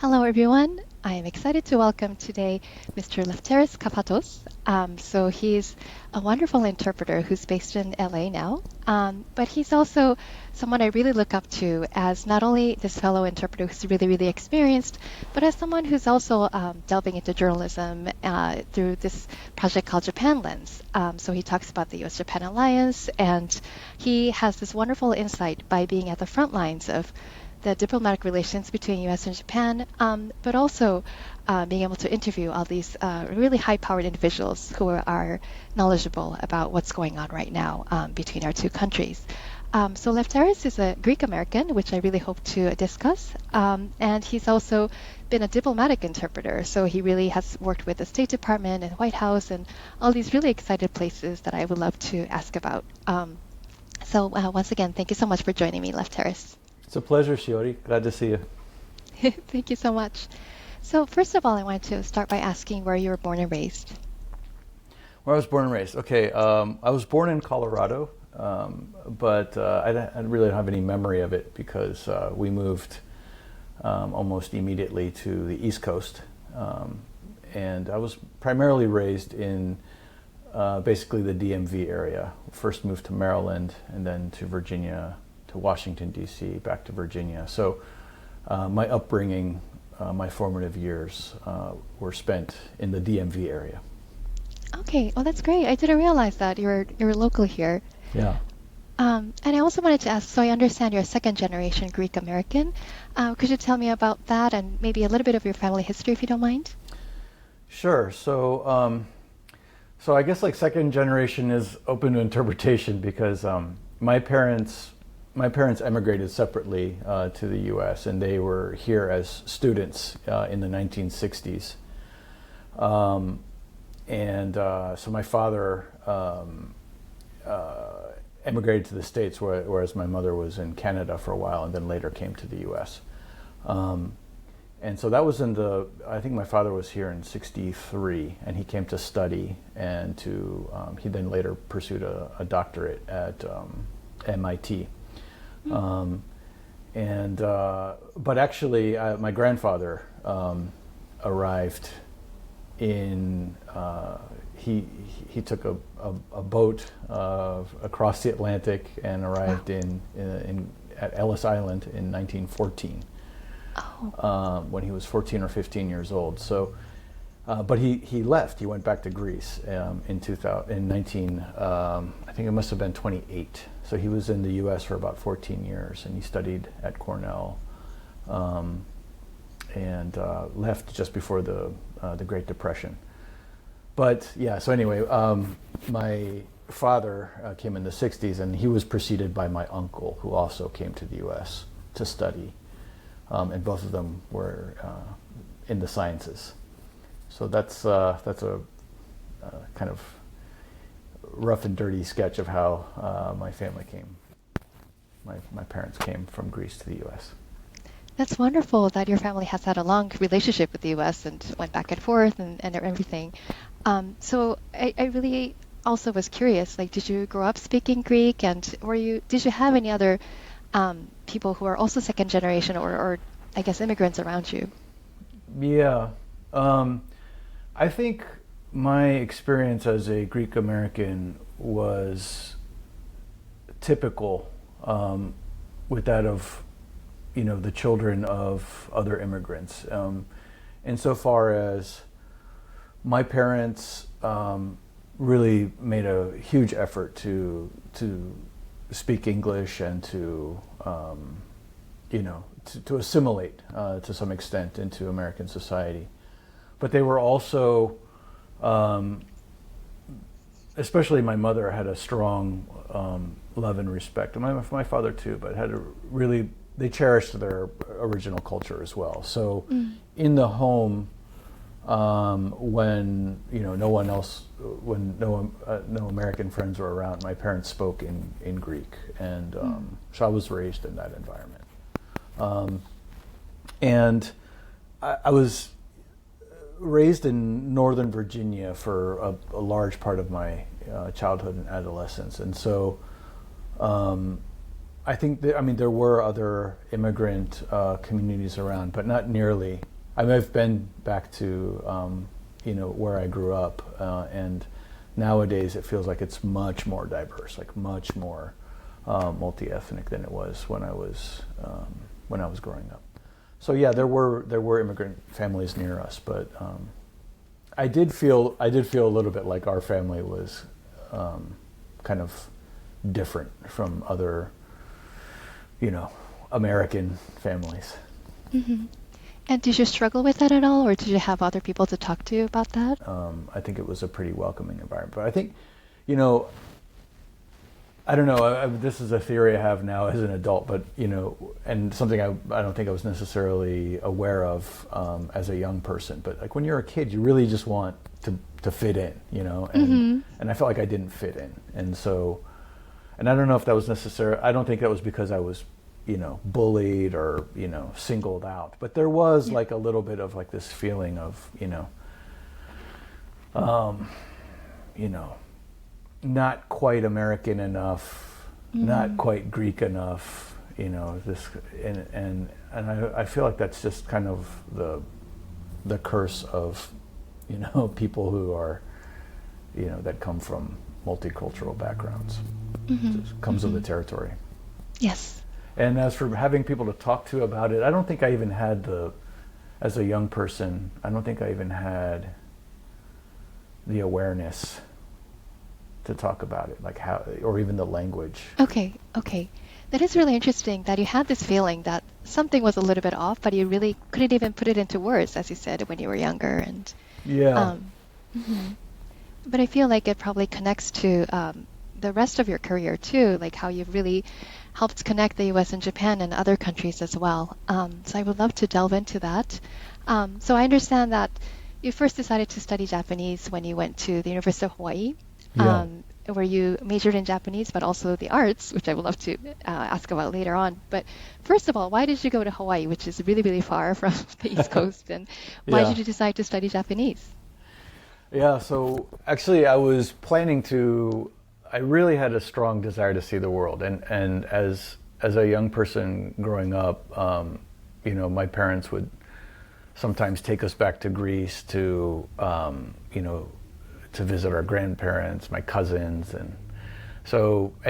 Hello, everyone. I am excited to welcome today Mr. Lefteris Kafatos. He's a wonderful interpreter who's based in LA now, but he's also someone I really look up to as not only this fellow interpreter who's really, really experienced, but as someone who's also delving into journalism through this project called Japan Lens. So he talks about the U.S. Japan alliance, and he has this wonderful insight by being at the front lines of the diplomatic relations between U.S. and Japan, but also being able to interview all these really high-powered individuals who are knowledgeable about what's going on right now between our two countries. So Lefteris is a Greek American, which I really hope to discuss, and he's also been a diplomatic interpreter. So he really has worked with the State Department and White House and all these really excited places that I would love to ask about. Once again, thank you so much for joining me, Lefteris. It's a pleasure, Shiori. Glad to see you. Thank you so much. So first of all, I wanted to start by asking where you were born and raised. Where I was born and raised. Okay, I was born in Colorado, but I really don't have any memory of it because we moved almost immediately to the East Coast. And I was primarily raised in basically the DMV area. First moved to Maryland and then to Virginia, to Washington, D.C., back to Virginia. So my upbringing, my formative years were spent in the DMV area. Okay, well that's great. I didn't realize that you're local here. Yeah. And I also wanted to ask, so I understand you're a second generation Greek American. Could you tell me about that and maybe a little bit of your family history if you don't mind? Sure. So I guess like second generation is open to interpretation because my parents emigrated separately to the U.S. and they were here as students in the 1960s. So my father emigrated to the States, whereas my mother was in Canada for a while and then later came to the U.S. And so that was I think my father was here in 63 and he came to study and he then later pursued a doctorate at MIT. But actually, my grandfather arrived in. He took a boat across the Atlantic and arrived at Ellis Island in 1914. Oh. When he was 14 or 15 years old. So, but he left. He went back to Greece in 19. I think it must have been 28. So he was in the U.S. for about 14 years, and he studied at Cornell, and left just before the Great Depression. But yeah, so anyway, my father came in the 60s, and he was preceded by my uncle, who also came to the U.S. to study, and both of them were in the sciences. So that's a kind of rough and dirty sketch of how my family came. My parents came from Greece to the U.S. That's wonderful that your family has had a long relationship with the U.S. and went back and forth and everything. So I really also was curious, like, did you grow up speaking Greek, and did you have any other people who are also second generation or I guess immigrants around you? Yeah. I think my experience as a Greek American was typical with that of, the children of other immigrants. Insofar as my parents really made a huge effort to speak English and to assimilate to some extent into American society. But they were also, especially my mother, had a strong love and respect. And my father too, but they cherished their original culture as well. So in the home, when no American friends were around, my parents spoke in Greek, and so I was raised in that environment. And I was raised in Northern Virginia for a large part of my childhood and adolescence, and so I think there were other immigrant communities around, but not nearly I mean, I've been back to where I grew up, and nowadays it feels like it's much more diverse, like much more multi-ethnic than it was when I was growing up. So yeah, there were immigrant families near us, but I did feel a little bit like our family was kind of different from other, American families. Mm-hmm. And did you struggle with that at all, or did you have other people to talk to about that? I think it was a pretty welcoming environment. But I think, I don't know, this is a theory I have now as an adult, but, and something I don't think I was necessarily aware of as a young person. But like when you're a kid, you really just want to fit in, and I felt like I didn't fit in. And so, and I don't know if that was I don't think that was because I was bullied or, singled out. But there was like a little bit of like this feeling of, not quite American enough, not quite Greek enough, this, and I feel like that's just kind of the curse of, people who are, that come from multicultural backgrounds. It just comes with the territory. Yes. And as for having people to talk to about it, I don't think I even had as a young person, I don't think I even had the awareness to talk about it, like how, or even the language. Okay. That is really interesting that you had this feeling that something was a little bit off, but you really couldn't even put it into words, as you said, when you were younger. And yeah. But I feel like it probably connects to the rest of your career too, like how you've really helped connect the U.S. and Japan and other countries as well. So I would love to delve into that. So I understand that you first decided to study Japanese when you went to the University of Hawaii, where you majored in Japanese, but also the arts, which I would love to ask about later on. But first of all, why did you go to Hawaii, which is really, really far from the East Coast, and why did you decide to study Japanese? Yeah, so actually I was planning to, I really had a strong desire to see the world. And as a young person growing up, my parents would sometimes take us back to Greece to, to visit our grandparents, my cousins. And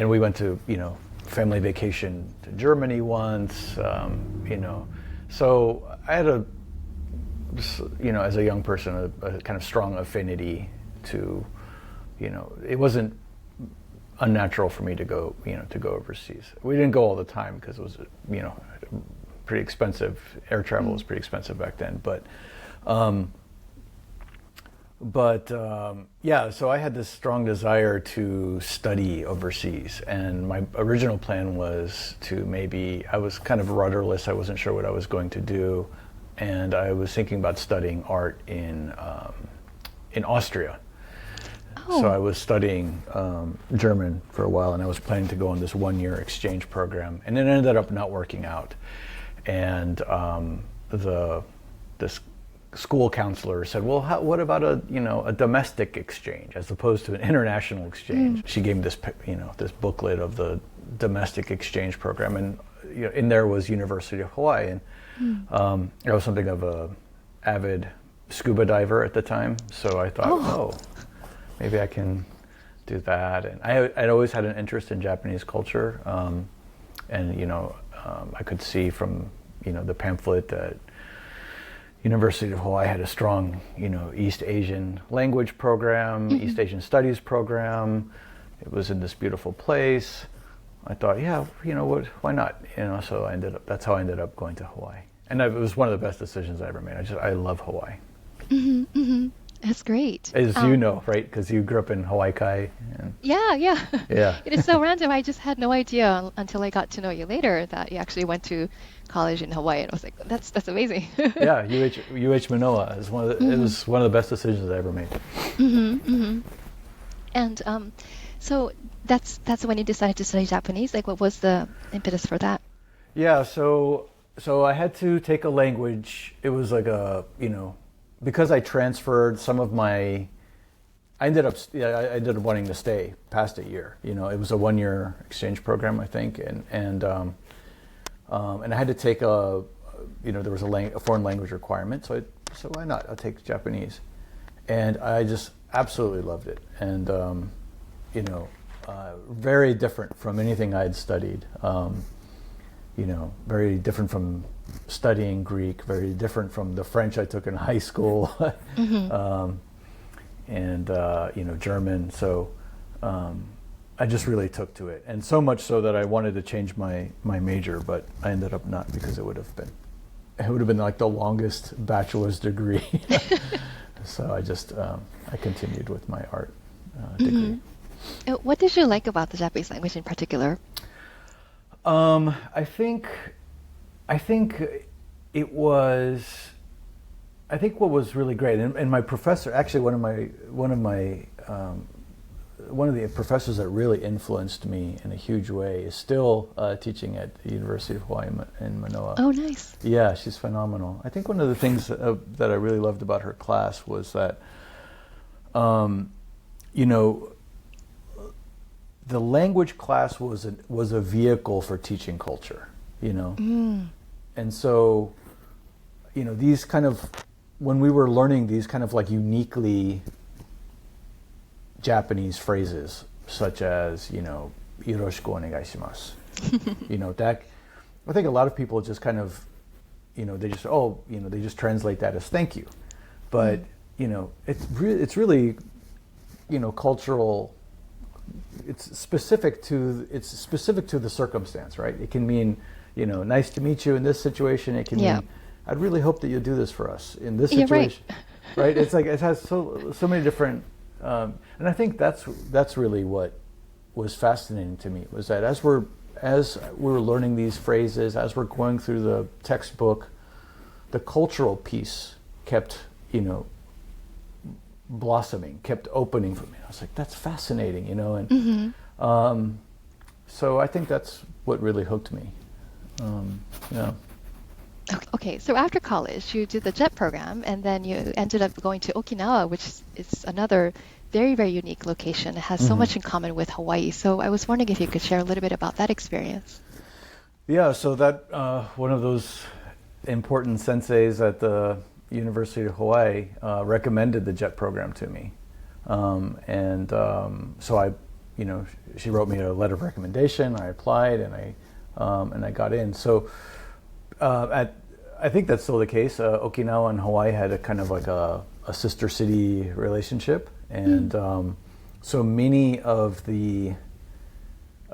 we went to, family vacation to Germany once, So I had as a young person, a kind of strong affinity to, it wasn't unnatural for me to go, to go overseas. We didn't go all the time because it was, pretty expensive. Air travel was pretty expensive back then. So I had this strong desire to study overseas, and my original plan was I was kind of rudderless. I wasn't sure what I was going to do, and I was thinking about studying art in Austria. So I was studying German for a while, and I was planning to go on this one-year exchange program, and it ended up not working out. And this school counselor said, "Well, what about a domestic exchange as opposed to an international exchange?" She gave me this booklet of the domestic exchange program, and in there was University of Hawaii, and I was something of a avid scuba diver at the time, so I thought, maybe I can do that. And I'd always had an interest in Japanese culture, and I could see from the pamphlet that University of Hawaii had a strong East Asian language program, East Asian studies program. It was in this beautiful place. I thought, why not? So that's how I ended up going to Hawaii, and it was one of the best decisions I ever made. I love Hawaii. That's great. As you know, right? Because you grew up in Hawaii Kai. Yeah. Yeah. It is so random. I just had no idea until I got to know you later that you actually went to college in Hawaii, and I was like, that's amazing. Yeah, UH Manoa is it was one of the best decisions I ever made. And so that's when you decided to study Japanese. Like, what was the impetus for that? Yeah, so I had to take a language. It was like because I transferred some of my, I ended up wanting to stay past a year. It was a one-year exchange program, I think, and I had to take there was a foreign language requirement, so why not? I'll take Japanese, and I just absolutely loved it, and very different from anything I had studied. Very different from studying Greek, very different from the French I took in high school, and German. So I just really took to it, and so much so that I wanted to change my major, but I ended up not, because it would have been like the longest bachelor's degree. So I just I continued with my art degree. What did you like about the Japanese language in particular? I think it was. I think what was really great, and my professor, actually one of the professors that really influenced me in a huge way is still teaching at the University of Hawaii in Manoa. Oh, nice. Yeah, she's phenomenal. I think one of the things that I really loved about her class was that, the language class was a vehicle for teaching culture, and so, these kind of, when we were learning these kind of like uniquely Japanese phrases, such as, "Yoroshiku onegai shimasu," that I think a lot of people just kind of, they just translate that as "thank you," but it's really, cultural. It's specific to the circumstance, right? It can mean, nice to meet you in this situation. It can mean, I'd really hope that you do this for us in this situation, right? It's like it has so many different, and I think that's really what was fascinating to me, was that as we were learning these phrases, as we're going through the textbook, the cultural piece kept, blossoming, kept opening for me. I was like, that's fascinating, and so I think that's what really hooked me. Yeah. Okay, so after college, you did the JET program, and then you ended up going to Okinawa, which is another very, very unique location. It has so much in common with Hawaii. So I was wondering if you could share a little bit about that experience. Yeah, so that one of those important senseis at the University of Hawaii recommended the JET program to me, so I, she wrote me a letter of recommendation. I applied, and I got in. So I think that's still the case. Okinawa and Hawaii had a kind of like a sister city relationship, and so many of a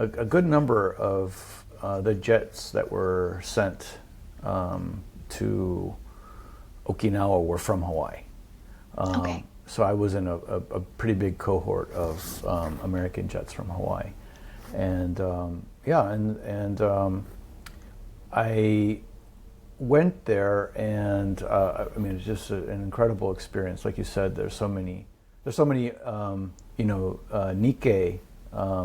good number of the jets that were sent to Okinawa were from Hawaii. Okay. So I was in a pretty big cohort of American jets from Hawaii, and I went there, and I mean, it's just an incredible experience. Like you said, there's so many Nikkei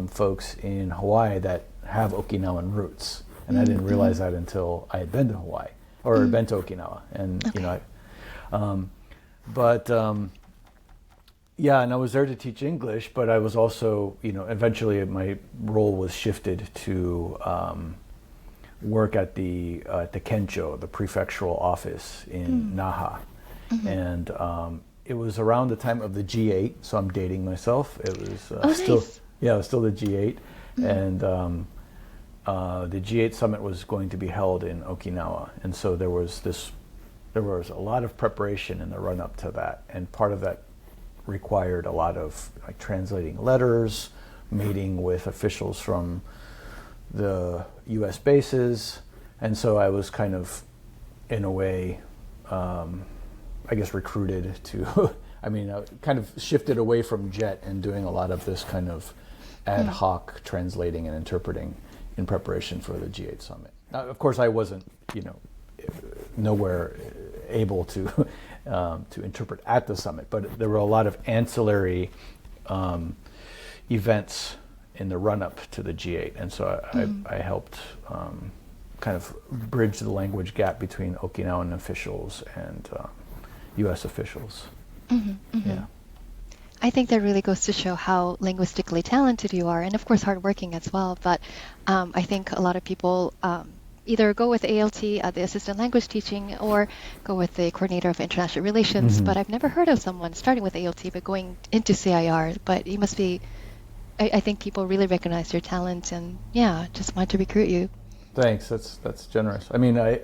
folks in Hawaii that have Okinawan roots, and I didn't realize that until I had been to Hawaii or been to Okinawa, and and I was there to teach English, but I was also, eventually my role was shifted to work at the Kencho, the prefectural office in Naha, and it was around the time of the G8, so I'm dating myself. It was it was still the G8, and the G8 summit was going to be held in Okinawa, and so there was a lot of preparation in the run up to that, and part of that required a lot of translating letters, meeting with officials from the U.S. bases, and so I was kind of, in a way, I guess recruited to, kind of shifted away from JET and doing a lot of this kind of ad hoc translating and interpreting in preparation for the G8 summit. Now, of course, I wasn't, nowhere able to interpret at the summit, but there were a lot of ancillary events in the run-up to the G8, and so I helped kind of bridge the language gap between Okinawan officials and U.S. officials. Yeah. I think that really goes to show how linguistically talented you are, and of course hardworking as well. But I think a lot of people either go with ALT, the assistant language teaching, or go with the coordinator of international relations. Hmm. But I've never heard of someone starting with ALT but going into CIR. But you must be, I think people really recognize your talent and yeah, just want to recruit you. Thanks. That's generous. I mean, I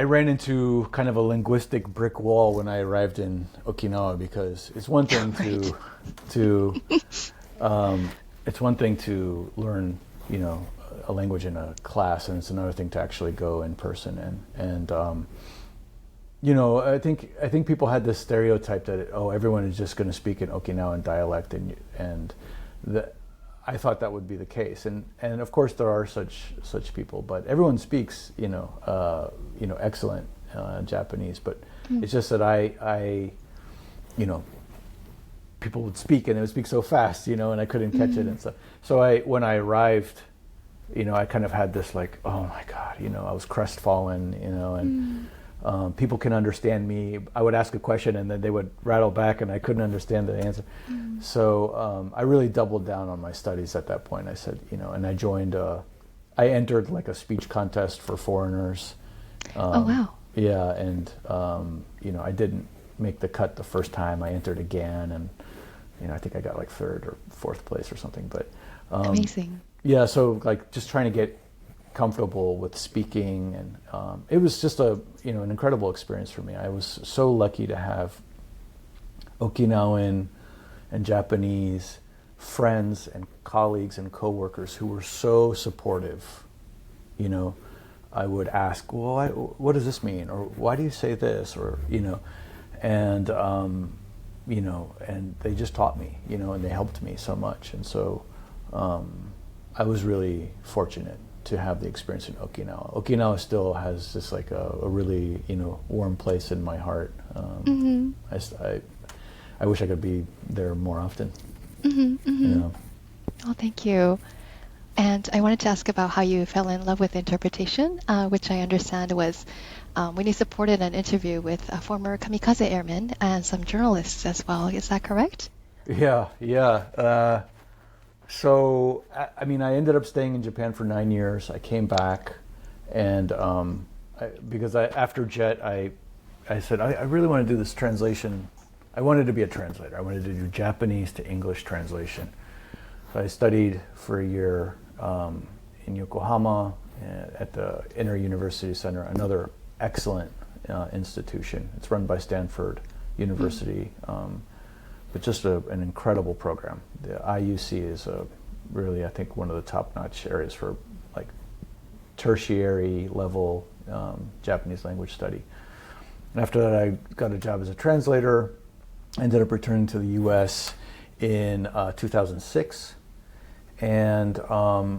ran into kind of a linguistic brick wall when I arrived in Okinawa, because it's one thing Right. to it's one thing to learn, a language in a class, and it's another thing to actually go in person. I think people had this stereotype that everyone is just going to speak in Okinawan dialect, and the, I thought that would be the case, and of course there are such people, but everyone speaks excellent Japanese, but Mm. it's just that I you know people would speak and they would speak so fast, and I couldn't catch it Mm. and stuff. So when I arrived, I kind of had this like, oh my God, I was crestfallen, and Mm. people can understand me. I would ask a question and then they would rattle back and I couldn't understand the answer. Mm. So I really doubled down on my studies at that point. I said, and I joined, I entered like a speech contest for foreigners. Oh, wow. Yeah, and I didn't make the cut the first time. I entered again, and I think I got like third or fourth place or something. But Amazing. yeah, so like just trying to get comfortable with speaking, and it was just an incredible experience for me. I was so lucky to have Okinawan and Japanese friends and colleagues and coworkers who were so supportive. I would ask, well, what does this mean, or why do you say this, or and and they just taught me, and they helped me so much, and so I was really fortunate to have the experience in Okinawa. Okinawa still has this like a really warm place in my heart. Mm-hmm. I wish I could be there more often. Mm-hmm. Mm-hmm. Yeah. Oh, thank you. And I wanted to ask about how you fell in love with interpretation, which I understand was when you supported an interview with a former kamikaze airman and some journalists as well. Is that correct? Yeah, yeah. So, I mean, I ended up staying in Japan for 9 years. I came back, and because after JET, I said, I really want to do this translation. I wanted to be a translator. I wanted to do Japanese to English translation. So I studied for a year in Yokohama at the Inter-University Center, another excellent institution. It's run by Stanford University. But just an incredible program. The IUC is really, I think, one of the top-notch areas for like tertiary level Japanese language study. And after that, I got a job as a translator. I ended up returning to the U.S. in 2006, and I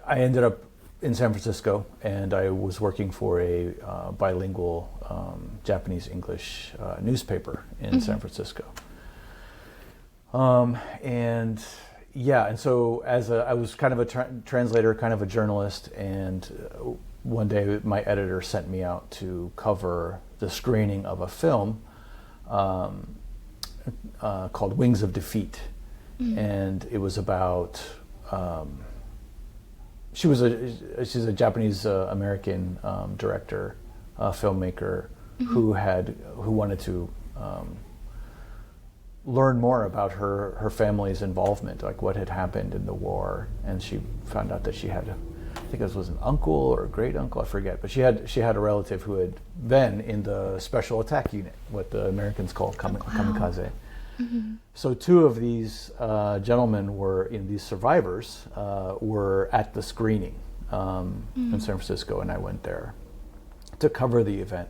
ended up in San Francisco, and I was working for a bilingual Japanese-English newspaper in San Francisco. And yeah, and so I was kind of a translator, kind of a journalist, and one day my editor sent me out to cover the screening of a film called Wings of Defeat, and it was about she's a Japanese American director, filmmaker who wanted to learn more about her family's involvement, like what had happened in the war, and she found out that she had, I think it was an uncle or a great uncle, I forget, but she had a relative who had been in the special attack unit, what the Americans call kamikaze. Mm-hmm. So two of these gentlemen these survivors were at the screening in San Francisco, and I went there to cover the event.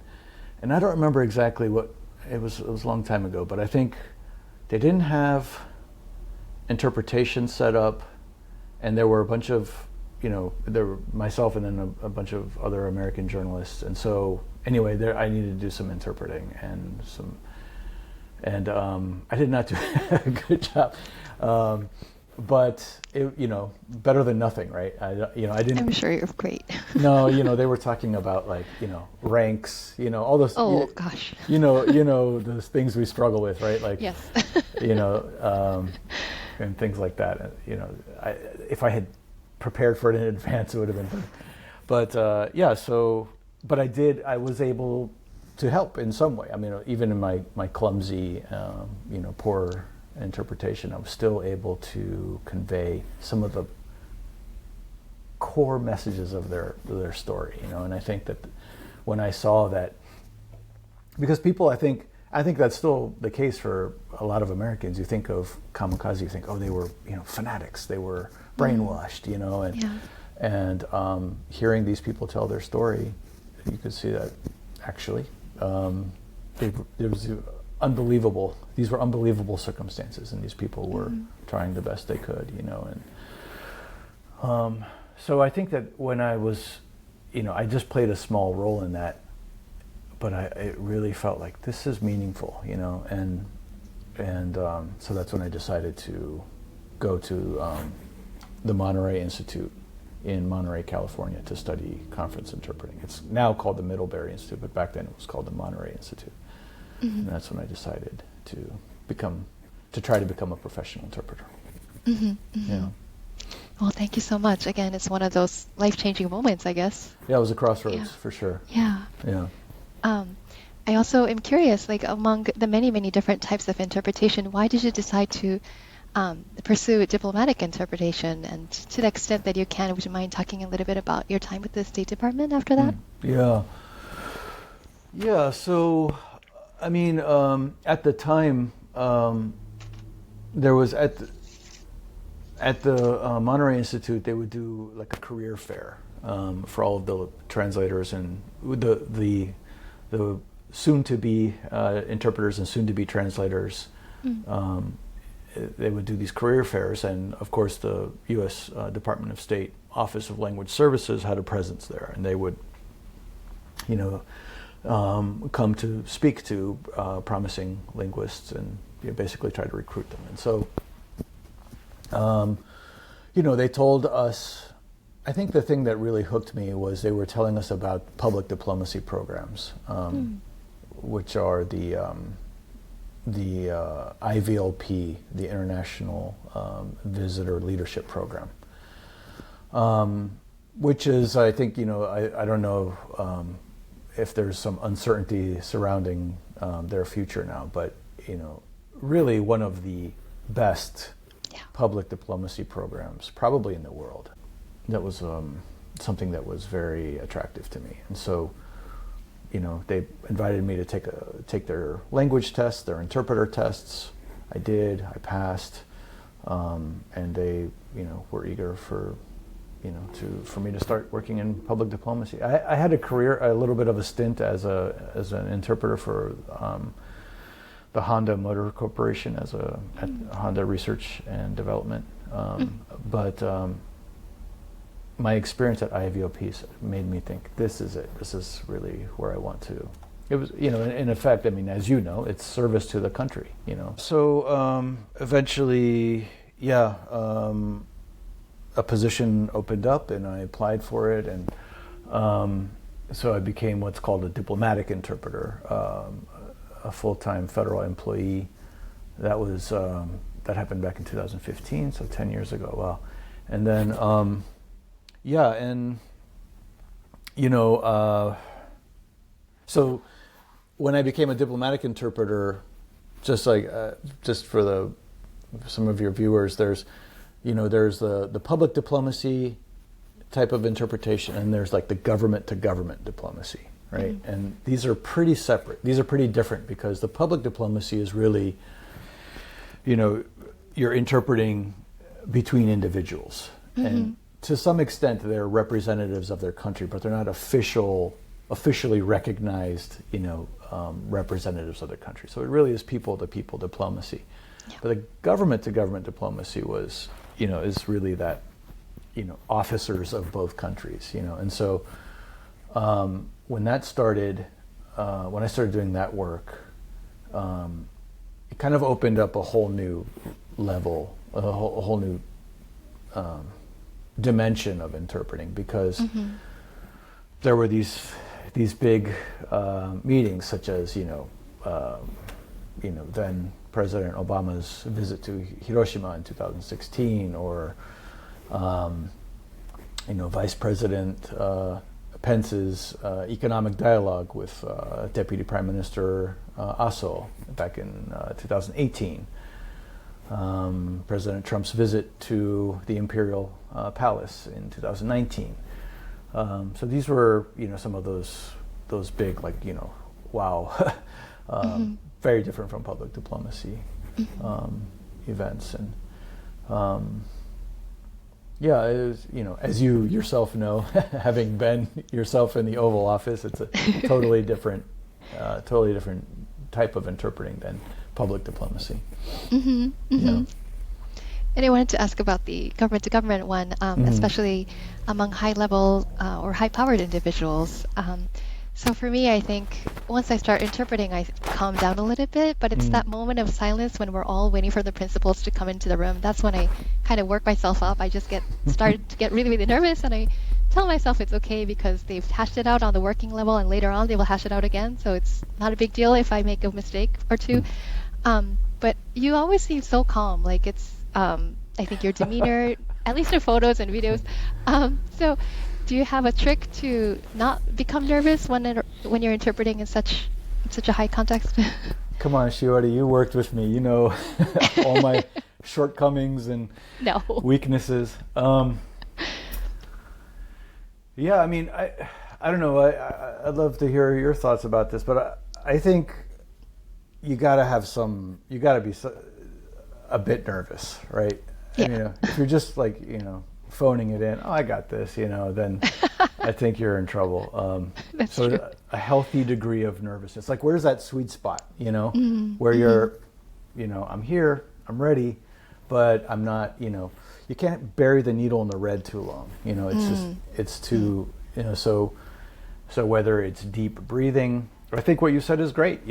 And I don't remember exactly what it was. It was a long time ago, but I think they didn't have interpretation set up, and there were a bunch of there were myself and then a bunch of other American journalists, and so anyway, I needed to do some interpreting and I did not do a good job, but it, better than nothing, right? I didn't. I'm sure you're great. No, they were talking about like ranks, all those. Oh, gosh. Those things we struggle with, right? Like, Yes. you know, and things like that. You know, if I had prepared for it in advance, it would have been fun. But yeah, so, but I was able to help in some way. I mean, even in my clumsy, you know, poor interpretation, I was still able to convey some of the core messages of their story, you know. And I think that when I saw that, because people, I think that's still the case for a lot of Americans. You think of kamikaze, you think, oh, they were, you know, fanatics, they were brainwashed, you know, and hearing these people tell their story, you could see that actually there was unbelievable. These were unbelievable circumstances, and these people were trying the best they could, you know. And so I think that when I was, you know, I just played a small role in that, but it really felt like this is meaningful, you know, and so that's when I decided to go to the Monterey Institute in Monterey, California, to study conference interpreting. It's now called the Middlebury Institute, but back then it was called the Monterey Institute. And that's when I decided to try to become a professional interpreter. Yeah. Well, thank you so much. Again, it's one of those life-changing moments, I guess. Yeah, it was a crossroads for sure. Yeah. Yeah. I also am curious, like among the many, many different types of interpretation, why did you decide to pursue diplomatic interpretation? And to the extent that you can, would you mind talking a little bit about your time with the State Department after that? Yeah. Yeah, so, I mean, at the time, there was at the Monterey Institute, they would do like a career fair for all of the translators and the soon-to-be interpreters and soon-to-be translators. They would do these career fairs, and of course the U.S. Department of State Office of Language Services had a presence there, and they would, you know, come to speak to promising linguists and, you know, basically try to recruit them. And so, you know, they told us, I think the thing that really hooked me was they were telling us about public diplomacy programs, which are the IVLP, the International Visitor Leadership Program, which is, I think, you know, I don't know if there's some uncertainty surrounding their future now, but, you know, really one of the best public diplomacy programs probably in the world. That was something that was very attractive to me. And so, you know, they invited me to take their language tests, their interpreter tests. I did, I passed, and they, you know, were eager for, you know, for me to start working in public diplomacy. I had a little bit of a stint as an interpreter for the Honda Motor Corporation at Honda Research and Development, but my experience at IVOP made me think, this is it. This is really where I want to. It was, you know, in effect, I mean, as you know, it's service to the country, you know. So eventually, yeah, a position opened up and I applied for it, and so I became what's called a diplomatic interpreter, a full-time federal employee. That was that happened back in 2015, so 10 years ago. Wow. And then yeah, and you know, so when I became a diplomatic interpreter, just for some of your viewers, there's the public diplomacy type of interpretation, and there's like the government to government diplomacy, right? And these are pretty separate. These are pretty different, because the public diplomacy is really, you know, you're interpreting between individuals, and to some extent they're representatives of their country, but they're not officially recognized, you know, representatives of their country. So it really is people to people diplomacy. Yeah. But the government to government diplomacy was, you know, is really that, you know, officers of both countries, you know. And so when that started, when I started doing that work, it kind of opened up a whole new level, a whole new dimension of interpreting, because there were these big meetings, such as, then President Obama's visit to Hiroshima in 2016, or Vice President Pence's economic dialogue with Deputy Prime Minister Aso back in 2018. President Trump's visit to the Imperial Palace in 2019. So these were, some of those big, wow, very different from public diplomacy events. And yeah, it was, as you yourself know, having been yourself in the Oval Office, it's a totally different type of interpreting than public diplomacy. Yeah. And I wanted to ask about the government-to-government one, especially among high-level or high-powered individuals. So for me, I think once I start interpreting, I calm down a little bit, but it's that moment of silence when we're all waiting for the principals to come into the room. That's when I kind of work myself up. I just started to get really, really nervous, and I tell myself it's okay because they've hashed it out on the working level, and later on they will hash it out again. So it's not a big deal if I make a mistake or two. But you always seem so calm. Like it's, I think your demeanor, at least in photos and videos. So do you have a trick to not become nervous when you're interpreting in such a high context? Come on, Shiori, you worked with me. You know all my shortcomings and weaknesses. Yeah, I mean, I don't know. I'd love to hear your thoughts about this, but I think you got to be a bit nervous, right? Yeah. And, if you're just phoning it in, I got this, then I think you're in trouble. That's so true. a healthy degree of nervousness. Like, where's that sweet spot, where you're, I'm here, I'm ready, but I'm not, you can't bury the needle in the red too long. It's too, so whether it's deep breathing, I think what you said is great,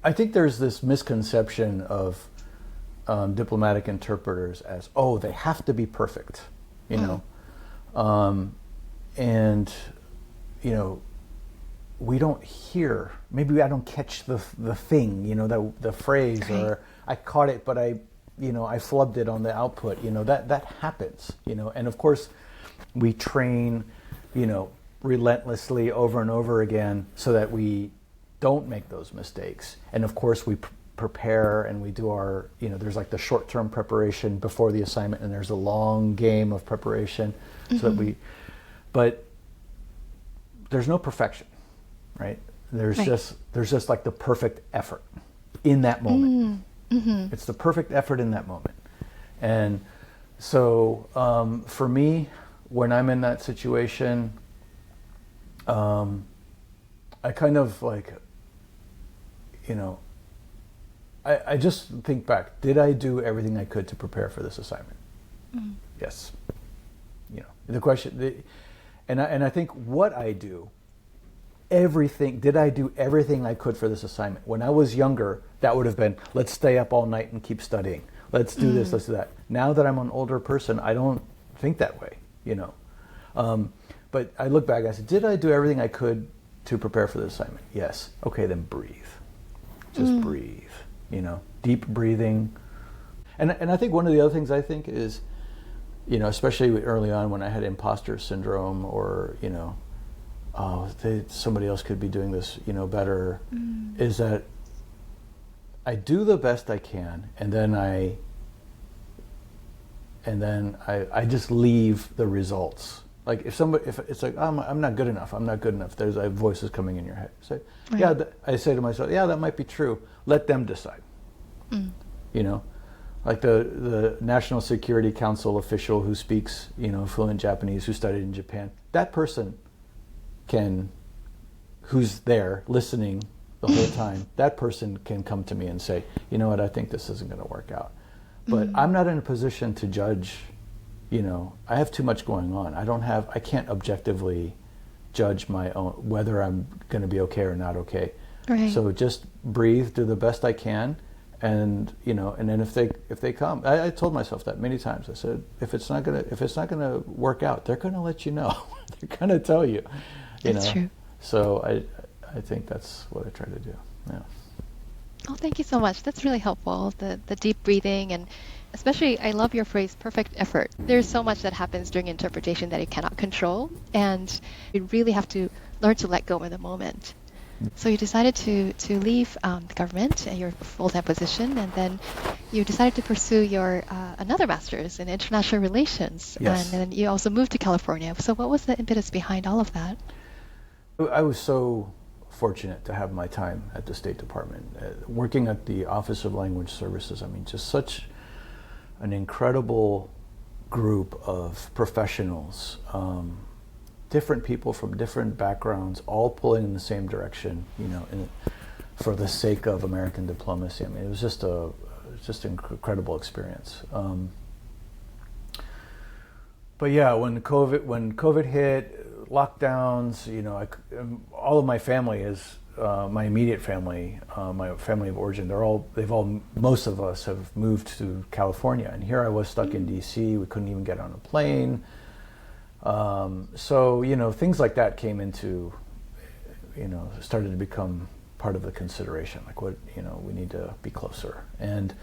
I think there's this misconception of diplomatic interpreters as, they have to be perfect, and we don't hear. Maybe I don't catch the thing, the phrase, right. Or I caught it, but I flubbed it on the output. That happens. And of course, we train, relentlessly over and over again so that we don't make those mistakes. And of course, we prepare and we do our, there's like the short-term preparation before the assignment, and there's a long game of preparation so that but there's no perfection, right? There's just like the perfect effort in that moment. It's the perfect effort in that moment. And so for me, when I'm in that situation, I kind of I just think back, did I do everything I could to prepare for this assignment? Yes. The question, and I think what I do, did I do everything I could for this assignment? When I was younger, that would have been, let's stay up all night and keep studying. Let's do this, let's do that. Now that I'm an older person, I don't think that way, But I look back, I said, did I do everything I could to prepare for this assignment? Yes. Okay, then breathe. Just breathe, deep breathing. And I think one of the other things I think is, especially early on when I had imposter syndrome, or, somebody else could be doing this, better, is that I do the best I can, and then I just leave the results. Like if it's like, I'm not good enough, there's voices coming in your head. Say, right. I say to myself, that might be true. Let them decide. Like the National Security Council official who speaks, fluent Japanese, who studied in Japan. That person who's there listening the whole time, that person can come to me and say, you know what, I think this isn't going to work out. But I'm not in a position to judge. I have too much going on. I can't objectively judge my own, whether I'm going to be okay or not okay. Right. So just breathe, do the best I can, and and then if they come, I told myself that many times. I said, if it's not gonna work out, they're gonna let you know. They're gonna tell you. That's true. So I think that's what I try to do. Yeah. Oh, thank you so much. That's really helpful. The deep breathing, and especially I love your phrase perfect effort. There's so much that happens during interpretation that you cannot control, and you really have to learn to let go in the moment. So you decided to leave the government and your full-time position, and then you decided to pursue your another master's in international relations, and Yes. then you also moved to California. So what was the impetus behind all of that? I was so fortunate to have my time at the State Department, working at the Office of Language Services. I mean, just such an incredible group of professionals, different people from different backgrounds, all pulling in the same direction, for the sake of American diplomacy. I mean, it was just an incredible experience. But yeah, when COVID hit, lockdowns, all of my family is my immediate family, my family of origin. Most of us have moved to California, and here I was stuck in D.C. We couldn't even get on a plane. So things like that came into, started to become part of the consideration. Like we need to be closer. And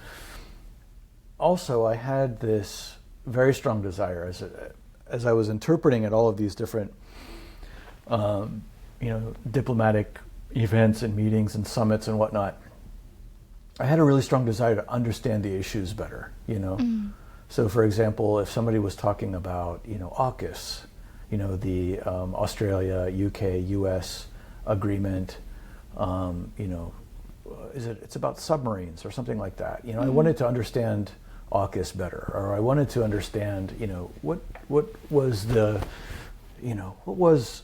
also, I had this very strong desire as I was interpreting at all of these different, diplomatic events and meetings and summits and whatnot. I had a really strong desire to understand the issues better. So, for example, if somebody was talking about, AUKUS, the Australia, UK, U.S. agreement, it's about submarines or something like that. I wanted to understand AUKUS better, or I wanted to understand, what was the,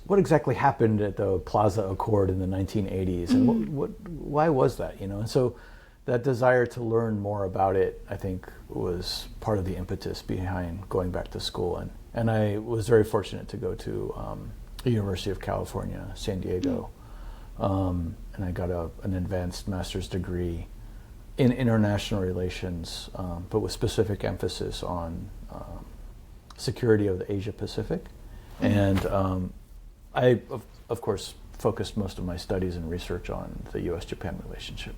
what exactly happened at the Plaza Accord in the 1980s, and why was that, and so that desire to learn more about it, I think, was part of the impetus behind going back to school. And I was very fortunate to go to the University of California, San Diego, and I got an advanced master's degree in international relations, but with specific emphasis on security of the Asia Pacific. And I, of course, focused most of my studies and research on the U.S. Japan relationship.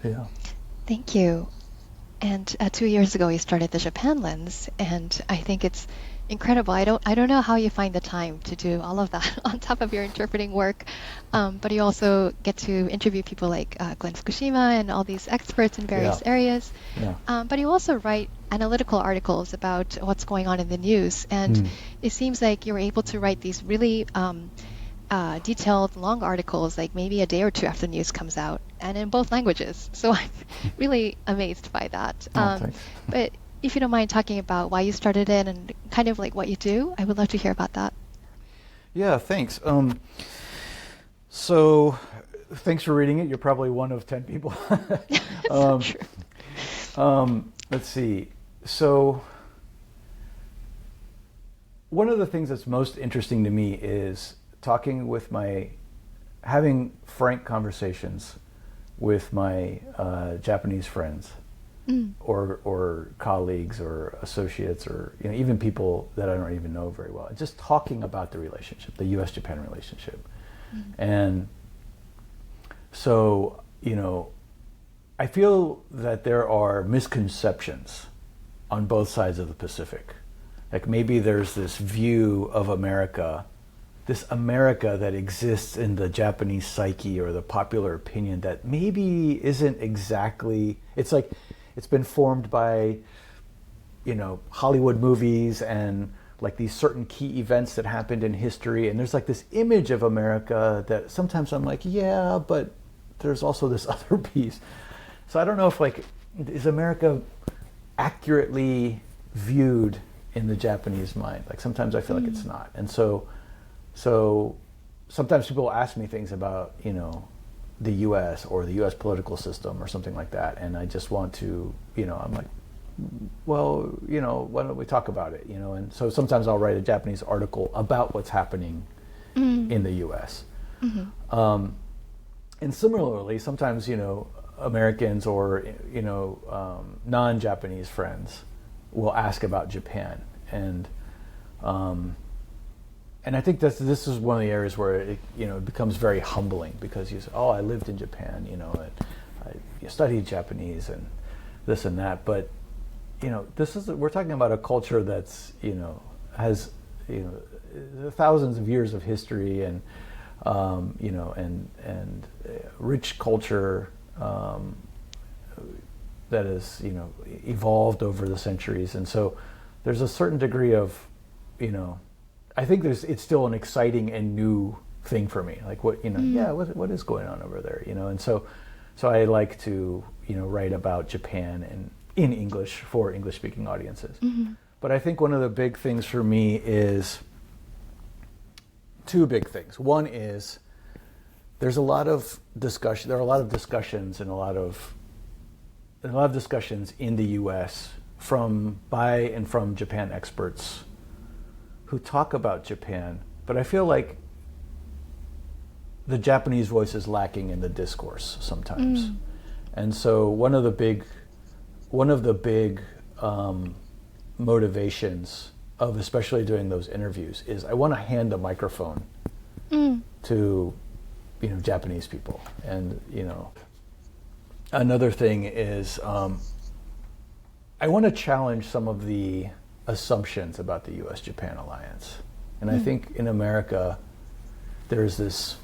Yeah. Thank you. And 2 years ago, you started the Japan Lens, and I think it's incredible. I don't know how you find the time to do all of that on top of your interpreting work, but you also get to interview people like Glenn Fukushima and all these experts in various areas. Yeah. But you also write analytical articles about what's going on in the news, and it seems like you were able to write these really detailed, long articles, like maybe a day or two after the news comes out, and in both languages. So I'm really amazed by that. Thanks. But if you don't mind talking about why you started it and kind of like what you do, I would love to hear about that. Yeah, thanks. So thanks for reading it. You're probably one of 10 people. That's true. Let's see. So one of the things that's most interesting to me is having frank conversations with my Japanese friends, or colleagues or associates, or even people that I don't even know very well. Just talking about the relationship, the U.S. Japan relationship, and so I feel that there are misconceptions on both sides of the Pacific. Like maybe there's this view of America, this America that exists in the Japanese psyche or the popular opinion that maybe isn't exactly, it's like it's been formed by, Hollywood movies and like these certain key events that happened in history. And there's like this image of America that sometimes I'm like, yeah, but there's also this other piece. So I don't know if is America accurately viewed in the Japanese mind? Like sometimes I feel like it's not. And so sometimes people ask me things about, the U.S. or the U.S. political system or something like that, and I just want to, I'm like, well, why don't we talk about it, And so sometimes I'll write a Japanese article about what's happening in the U.S. And similarly, sometimes, Americans or, non-Japanese friends will ask about Japan, and and I think this is one of the areas where it becomes very humbling, because you say, oh, I lived in Japan, and I studied Japanese and this and that, but we're talking about a culture that's has thousands of years of history and rich culture that has evolved over the centuries, and so there's a certain degree of I think it's still an exciting and new thing for me, like what what is going on over there, and so I like to write about Japan and in English for English speaking audiences. But I think one of the big things for me is two big things. One is there's a lot of discussion. There are a lot of discussions and a lot of discussions in the U.S. by and from Japan experts who talk about Japan, but I feel like the Japanese voice is lacking in the discourse sometimes. And so one of the big motivations of especially doing those interviews is I want to hand the microphone to Japanese people. And another thing is I want to challenge some of the assumptions about the U.S. Japan alliance. And I think in America there's this,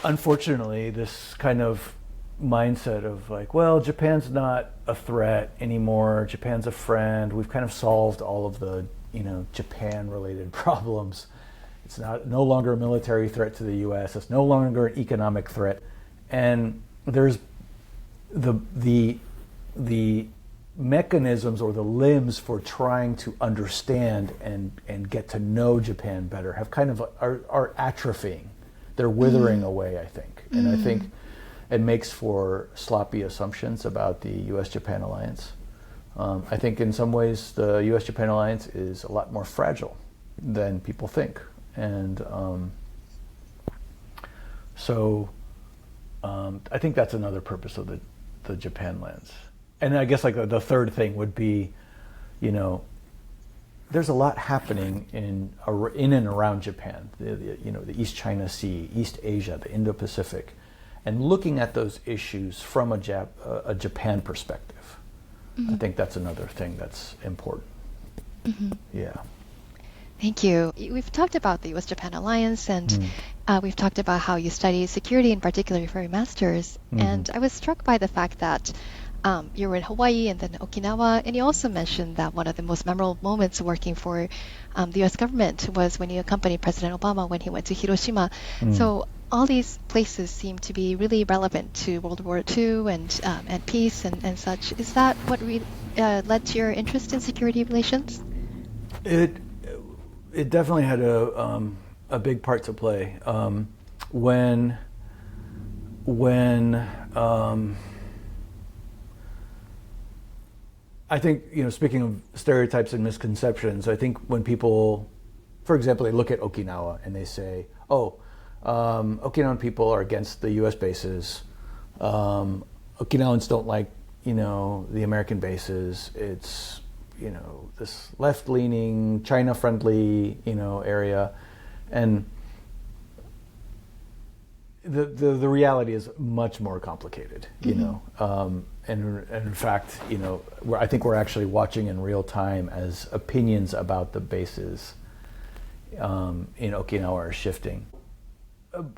unfortunately, this kind of mindset of like, well, Japan's not a threat anymore, Japan's a friend, we've kind of solved all of the Japan related problems, it's no longer a military threat to the US, it's no longer an economic threat. And there's the mechanisms or the limbs for trying to understand and get to know Japan better have kind of are atrophying, they're withering away, I think. And I think it makes for sloppy assumptions about the U.S.-Japan alliance. I think in some ways the U.S.-Japan alliance is a lot more fragile than people think. And I think that's another purpose of the Japan lens. And I guess like the third thing would be, there's a lot happening in and around Japan, the East China Sea, East Asia, the Indo-Pacific, and looking at those issues from a Japan perspective. I think that's another thing that's important. Yeah. Thank you. We've talked about the U.S.-Japan alliance, and we've talked about how you study security, in particular for your master's. And I was struck by the fact that you were in Hawaii and then Okinawa, and you also mentioned that one of the most memorable moments working for the U.S. government was when you accompanied President Obama when he went to Hiroshima. So all these places seem to be really relevant to World War II and peace and such. Is that what led to your interest in security relations? It definitely had a big part to play. When I think, speaking of stereotypes and misconceptions, I think when people, for example, they look at Okinawa and they say, oh, Okinawan people are against the U.S. bases. Okinawans don't like, the American bases. It's, this left-leaning, China-friendly, area. And the reality is much more complicated, and in fact, I think we're actually watching in real time as opinions about the bases in Okinawa are shifting.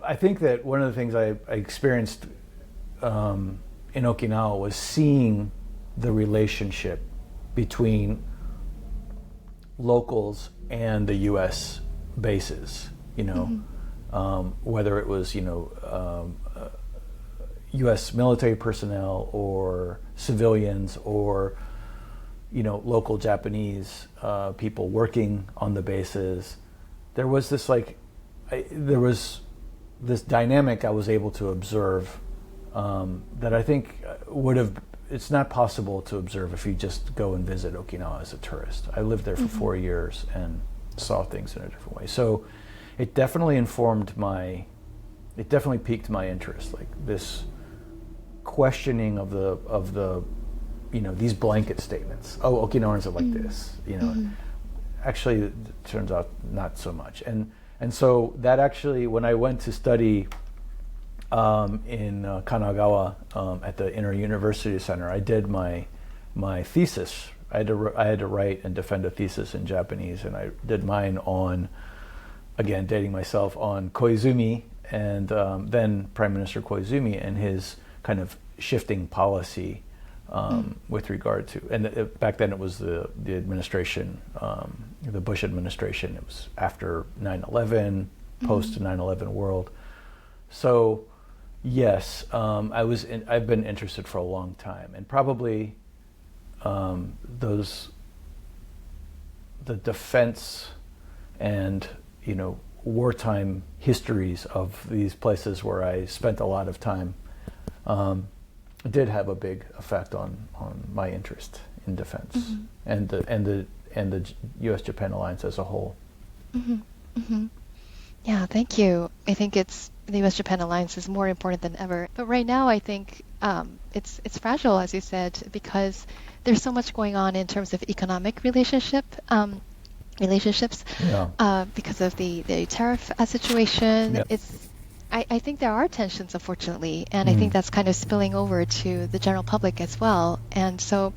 I think that one of the things I experienced in Okinawa was seeing the relationship between locals and the U.S. bases, whether it was, U.S. military personnel or civilians or, local Japanese people working on the bases. There was this this dynamic I was able to observe that I think it's not possible to observe if you just go and visit Okinawa as a tourist. I lived there for 4 years and saw things in a different way. So it definitely piqued my interest, like this questioning of the these blanket statements. Oh, Okinawans are like this, actually, it turns out not so much. And so that actually, when I went to study in Kanagawa at the Inter-University Center, I did my thesis. I had to write and defend a thesis in Japanese, and I did mine on, again, dating myself, on Koizumi and then Prime Minister Koizumi and his kind of shifting policy with regard to, and back then it was the administration, the Bush administration. It was after 9/11, post 9/11 world. So yes, I've been interested for a long time, and probably the defense and wartime histories of these places where I spent a lot of time did have a big effect on my interest in defense and the U.S. Japan alliance as a whole. Yeah, thank you. I think the U.S. Japan alliance is more important than ever. But right now, I think it's fragile, as you said, because there's so much going on in terms of economic relationships. Yeah. Because of the tariff situation. Yeah. I think there are tensions, unfortunately, and I think that's kind of spilling over to the general public as well. And so,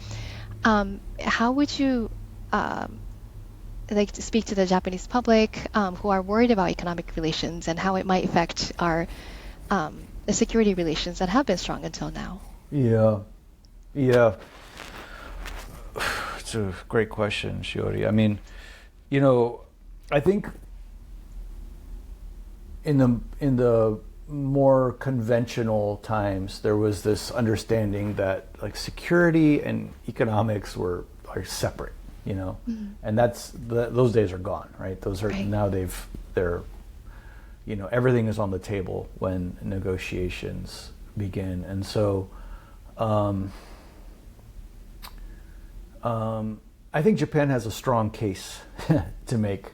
how would you like to speak to the Japanese public who are worried about economic relations and how it might affect our the security relations that have been strong until now? Yeah. It's a great question, Shiori. I mean, I think in the more conventional times, there was this understanding that like security and economics are separate, and those days are gone, right? Those are Right. Now they're everything is on the table when negotiations begin, and so I think Japan has a strong case to make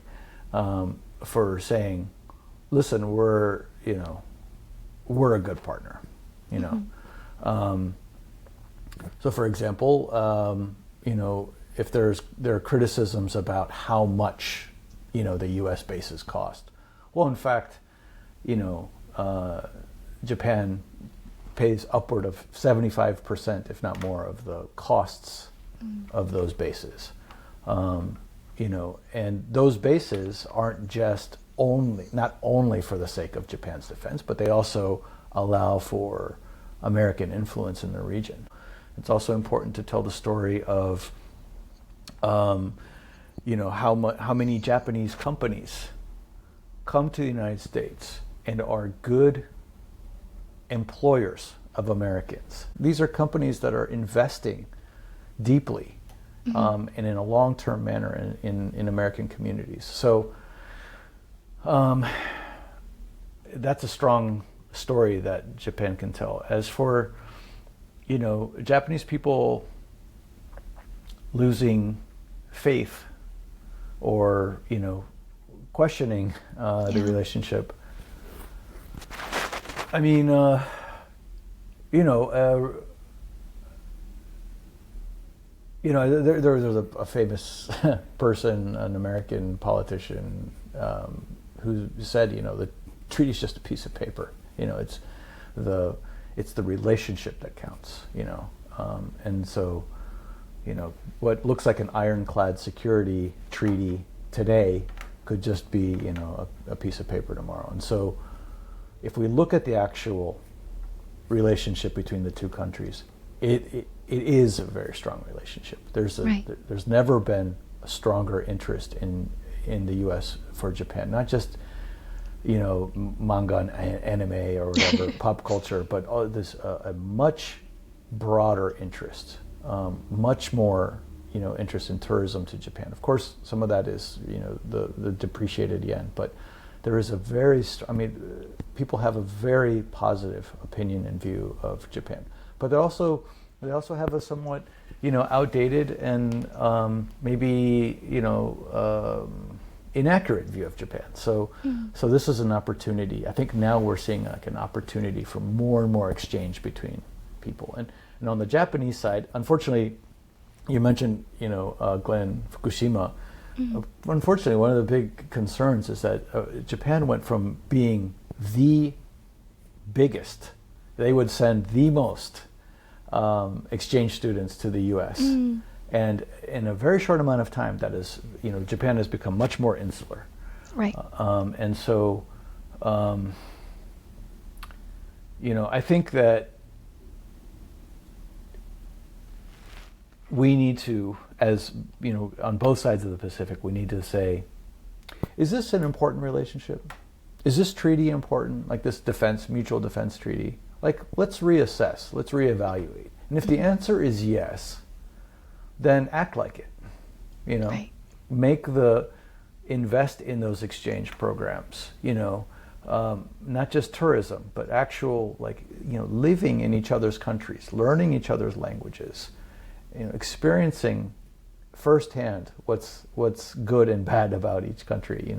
for saying, listen, we're a good partner, So, for example, if there are criticisms about how much, the U.S. bases cost. Well, in fact, Japan pays upward of 75%, if not more, of the costs of those bases. And those bases aren't just not only for the sake of Japan's defense, but they also allow for American influence in the region. It's also important to tell the story of, how many Japanese companies come to the United States and are good employers of Americans. These are companies that are investing deeply and in a long-term manner in American communities. So that's a strong story that Japan can tell. As for, Japanese people losing faith or, questioning the relationship, I mean, there's a famous person, an American politician, who said, the treaty's just a piece of paper. It's the relationship that counts. And so, what looks like an ironclad security treaty today could just be, a piece of paper tomorrow. And so, if we look at the actual relationship between the two countries, it is a very strong relationship. There's never been a stronger interest in the U.S. for Japan, not just manga and anime or whatever pop culture, but this a much broader interest, much more interest in tourism to Japan. Of course, some of that is the depreciated yen, but there is people have a very positive opinion and view of Japan, but they also have a somewhat outdated and maybe inaccurate view of Japan. So this is an opportunity. I think now we're seeing like an opportunity for more and more exchange between people. And on the Japanese side, unfortunately, you mentioned Glenn, Fukushima. unfortunately, one of the big concerns is that Japan went from being the biggest, they would send the most exchange students to the U.S. And in a very short amount of time, that is, Japan has become much more insular. Right. And so, I think that we need to, as on both sides of the Pacific, we need to say, is this an important relationship? Is this treaty important? Like this mutual defense treaty? Like, let's reassess, let's reevaluate. And if the answer is yes, then act like it. Right. Invest in those exchange programs. Not just tourism, but actual living in each other's countries, learning each other's languages, experiencing firsthand what's good and bad about each country.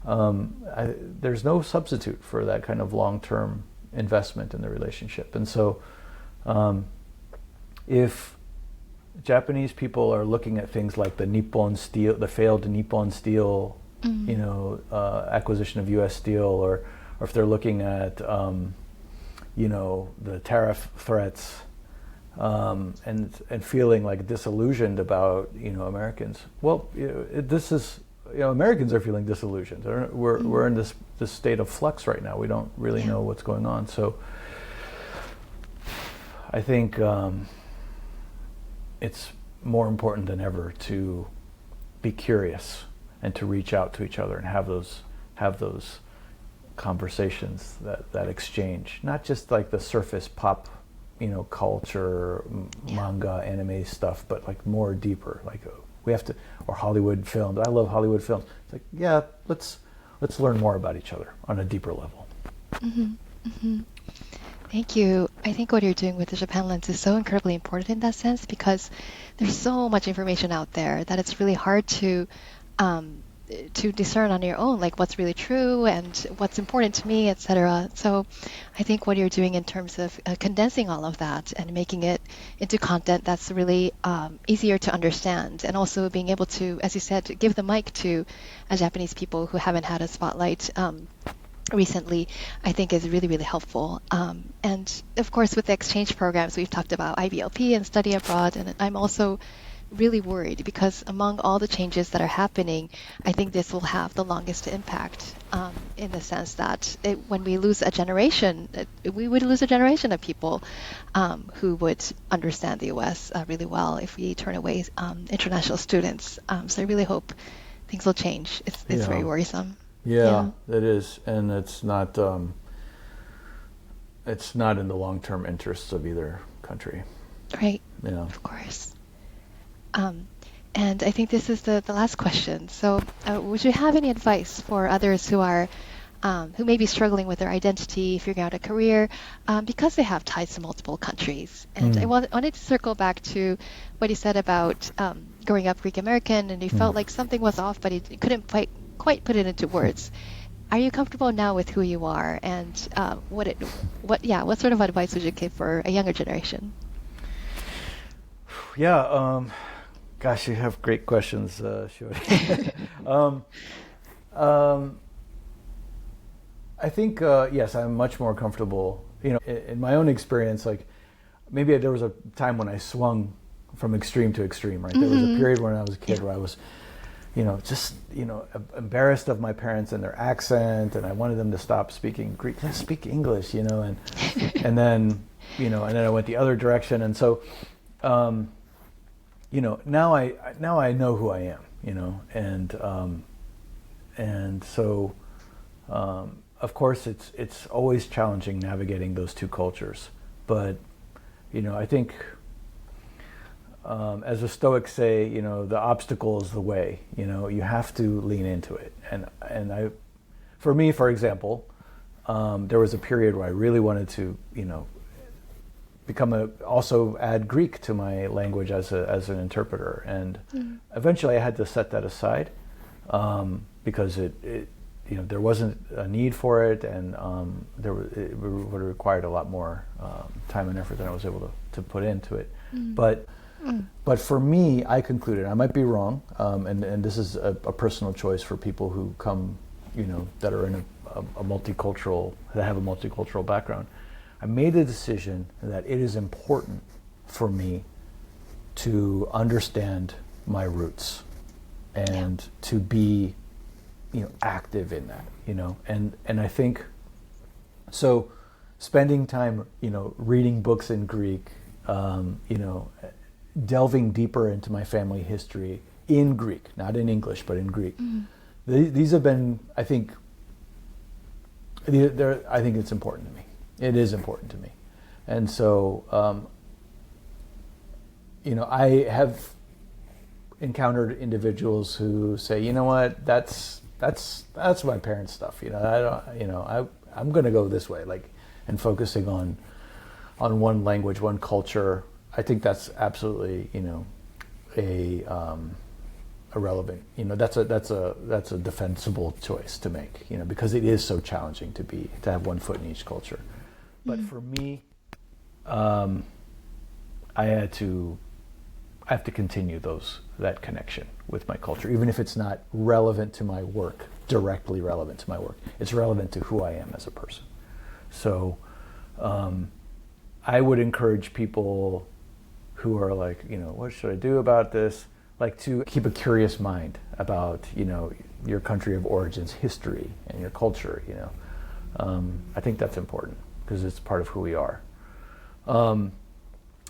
There's no substitute for that kind of long-term investment in the relationship. And so, if Japanese people are looking at things like the failed Nippon Steel, acquisition of U.S. Steel, or if they're looking at, the tariff threats, and feeling like disillusioned about, Americans. Well, this is, Americans are feeling disillusioned. We're in this state of flux right now. We don't really know what's going on. So I think it's more important than ever to be curious and to reach out to each other and have those conversations, that exchange, not just like the surface pop, culture, manga, anime stuff, but like more deeper. Like we have to, or Hollywood films. I love Hollywood films. It's like, yeah, let's learn more about each other on a deeper level. Thank you. I think what you're doing with the Japan Lens is so incredibly important in that sense, because there's so much information out there that it's really hard to discern on your own, like what's really true and what's important to me, etc. So I think what you're doing in terms of condensing all of that and making it into content that's really easier to understand, and also being able to, as you said, to give the mic to Japanese people who haven't had a spotlight recently, I think is really, really helpful. And of course, with the exchange programs, we've talked about IBLP and study abroad, and I'm also really worried because among all the changes that are happening, I think this will have the longest impact, in the sense that when we lose a generation, we would lose a generation of people who would understand the U.S. Really well if we turn away international students. So I really hope things will change. It's very worrisome. Yeah, it is, and it's not in the long-term interests of either country. Right. Yeah. Of course. And I think this is the last question. So, would you have any advice for others who may be struggling with their identity, figuring out a career, because they have ties to multiple countries? And I wanted to circle back to what you said about growing up Greek American, and you felt like something was off, but you couldn't quite put it into words. Are you comfortable now with who you are, and what sort of advice would you give for a younger generation? Yeah, gosh, you have great questions, Shori. I think yes, I'm much more comfortable. In my own experience, like maybe there was a time when I swung from extreme to extreme. Right, there was a period when I was a kid where I was, just embarrassed of my parents and their accent, and I wanted them to stop speaking Greek, let's speak English, and then I went the other direction, and so. Now I know who I am, and so of course it's always challenging navigating those two cultures, but I think as the Stoics say, the obstacle is the way. You have to lean into it, and for me, for example, there was a period where I really wanted to also add Greek to my language as an interpreter, and eventually I had to set that aside because it there wasn't a need for it, and it would have required a lot more time and effort than I was able to put into it. But But for me, I concluded, I might be wrong, and this is a personal choice for people who come, that are in a multicultural, that have a multicultural background. I made the decision that it is important for me to understand my roots and to be, active in that, and I think, so spending time, reading books in Greek, delving deeper into my family history in Greek, not in English, but in Greek. These have been, I think it's important to me. It is important to me. And so, I have encountered individuals who say, you know what, that's my parents' stuff. I'm going to go this way, and focusing on one language, one culture. I think that's absolutely, irrelevant. That's a defensible choice to make, because it is so challenging to have one foot in each culture. But for me, I have to continue that connection with my culture, even if it's not relevant to my work, directly relevant to my work. It's relevant to who I am as a person. So I would encourage people who are like, what should I do about this? To keep a curious mind about, your country of origin's history and your culture, I think that's important because it's part of who we are.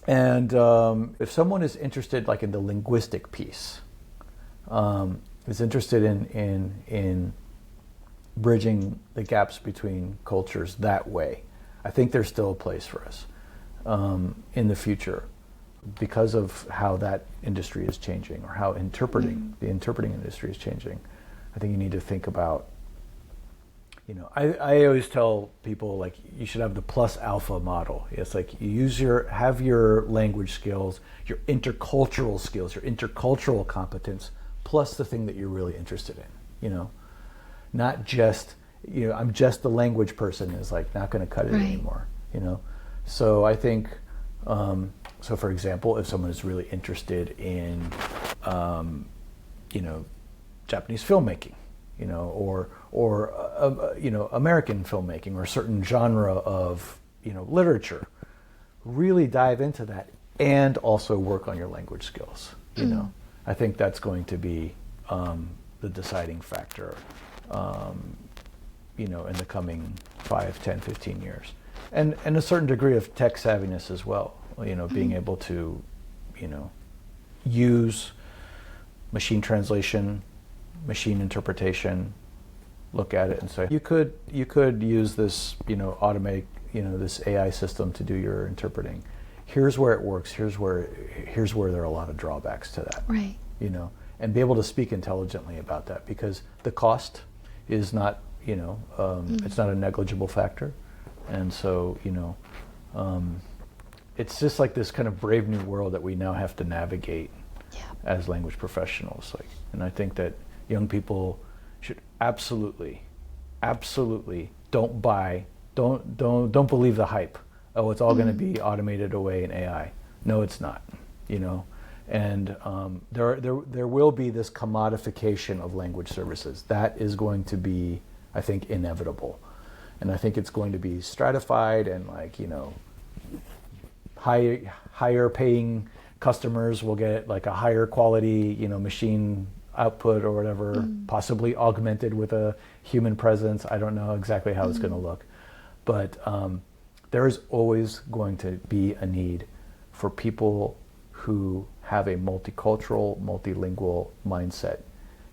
And if someone is interested, in the linguistic piece, is interested in bridging the gaps between cultures that way, I think there's still a place for us in the future because of how that industry is changing, or how the interpreting industry is changing. I think you need to think about, I always tell people, you should have the plus alpha model. It's you have your language skills, your intercultural skills, your intercultural competence, plus the thing that you're really interested in, not just, I'm just the language person is not going to cut it anymore, So I think, so for example, if someone is really interested in, Japanese filmmaking, or American filmmaking, or a certain genre of, literature, really dive into that and also work on your language skills. I think that's going to be the deciding factor, in the coming 5, 10, 15 years. And a certain degree of tech savviness as well, being able to, use machine translation, machine interpretation, look at it and say, you could use this, automate, this AI system to do your interpreting. Here's where it works. Here's where there are a lot of drawbacks to that. Right. And be able to speak intelligently about that, because the cost is not, it's not a negligible factor. And so, it's just this kind of brave new world that we now have to navigate as language professionals. And I think that young people should absolutely don't believe the hype. Oh, it's all going to be automated away in AI. No, it's not. And there will be this commodification of language services. That is going to be, I think, inevitable. And I think it's going to be stratified, and higher paying customers will get a higher quality, machine output or whatever, possibly augmented with a human presence. I don't know exactly how it's going to look, but there is always going to be a need for people who have a multicultural, multilingual mindset,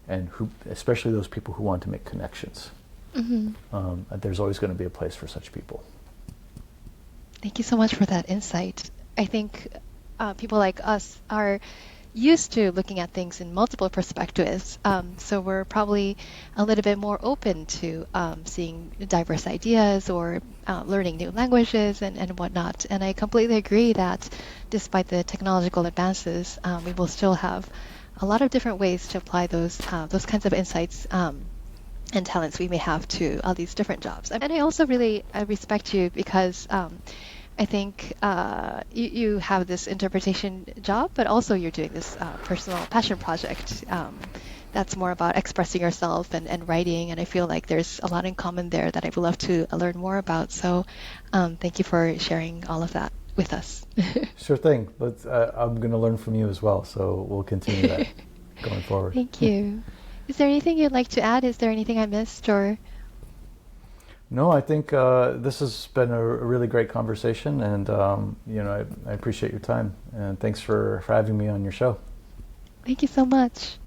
and who, especially those people who want to make connections. There's always going to be a place for such people. Thank you so much for that insight. I think people like us are used to looking at things in multiple perspectives, so we're probably a little bit more open to seeing diverse ideas, or learning new languages and whatnot. And I completely agree that despite the technological advances, we will still have a lot of different ways to apply those kinds of insights and talents we may have to all these different jobs. And I also really respect you because I think you have this interpretation job, but also you're doing this personal passion project that's more about expressing yourself and writing. And I feel like there's a lot in common there that I would love to learn more about. So thank you for sharing all of that with us. Sure thing. I'm going to learn from you as well, so we'll continue that going forward. Thank you. Is there anything you'd like to add? Is there anything I missed or? No, I think this has been a really great conversation, and I appreciate your time, and thanks for having me on your show. Thank you so much.